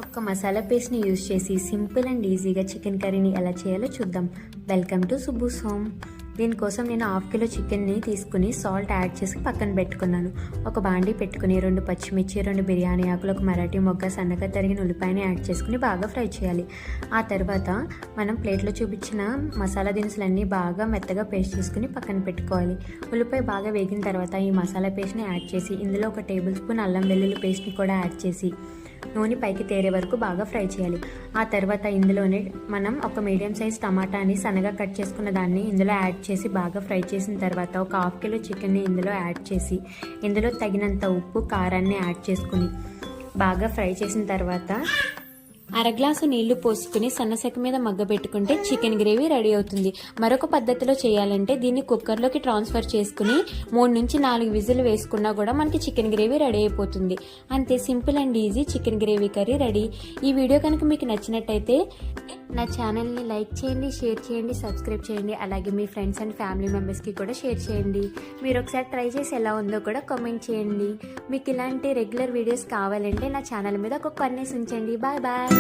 ఒక మసాలా పేస్ట్ని యూజ్ చేసి సింపుల్ అండ్ ఈజీగా చికెన్ కర్రీని ఎలా చేయాలో చూద్దాం. Welcome to Subbu's home. దీనికోసం నేను 1/2 కిలో చికెన్ని తీసుకుని సాల్ట్ యాడ్ చేసి పక్కన పెట్టుకున్నాను. ఒక బాండీ పెట్టుకుని 2 పచ్చిమిర్చి, 2 బిర్యానీ ఆకులు, ఒక మరాఠీ మొగ్గ, సన్నగా తరిగిన ఉల్లిపాయని యాడ్ చేసుకుని బాగా ఫ్రై చేయాలి. ఆ తర్వాత మనం ప్లేట్లో చూపించిన మసాలా దినుసులన్నీ బాగా మెత్తగా పేస్ట్ చేసుకుని పక్కన పెట్టుకోవాలి. ఉల్లిపాయ బాగా వేగిన తర్వాత ఈ మసాలా పేస్ట్ని యాడ్ చేసి ఇందులో 1 టేబుల్ స్పూన్ అల్లం వెల్లుల్లి పేస్ట్ని కూడా యాడ్ చేసి నూనె పైకి తేరే వరకు బాగా ఫ్రై చేయాలి. ఆ తర్వాత ఇందులోనే మనం ఒక మీడియం సైజ్ టమాటాని సన్నగా కట్ చేసుకున్న దాన్ని ఇందులో యాడ్ చేసి బాగా ఫ్రై చేసిన తర్వాత ఒక 1/2 కిలో చికెన్ని ఇందులో యాడ్ చేసి ఇందులో తగినంత ఉప్పు, కారాన్ని యాడ్ చేసుకుని బాగా ఫ్రై చేసిన తర్వాత 1/2 గ్లాసు నీళ్లు పోసుకుని సన్నసెక మీద మగ్గబెట్టుకుంటే చికెన్ గ్రేవీ రెడీ అవుతుంది. మరొక పద్ధతిలో చేయాలంటే దీన్ని కుక్కర్లోకి ట్రాన్స్ఫర్ చేసుకుని 3 నుంచి 4 విజిల్ వేసుకున్నా కూడా మనకి చికెన్ గ్రేవీ రెడీ అయిపోతుంది. అంతే, simple and easy chicken gravy curry ready. ఈ వీడియో కనుక మీకు నచ్చినట్టయితే నా ఛానల్ని లైక్ చేయండి, షేర్ చేయండి, సబ్స్క్రైబ్ చేయండి. అలాగే మీ ఫ్రెండ్స్ అండ్ ఫ్యామిలీ మెంబర్స్కి కూడా షేర్ చేయండి. మీరు ఒకసారి ట్రై చేసి ఎలా ఉందో కూడా కామెంట్ చేయండి. మీకు ఇలాంటి రెగ్యులర్ వీడియోస్ కావాలంటే నా ఛానల్ మీద ఒక కన్నేసి ఉంచండి. Bye bye.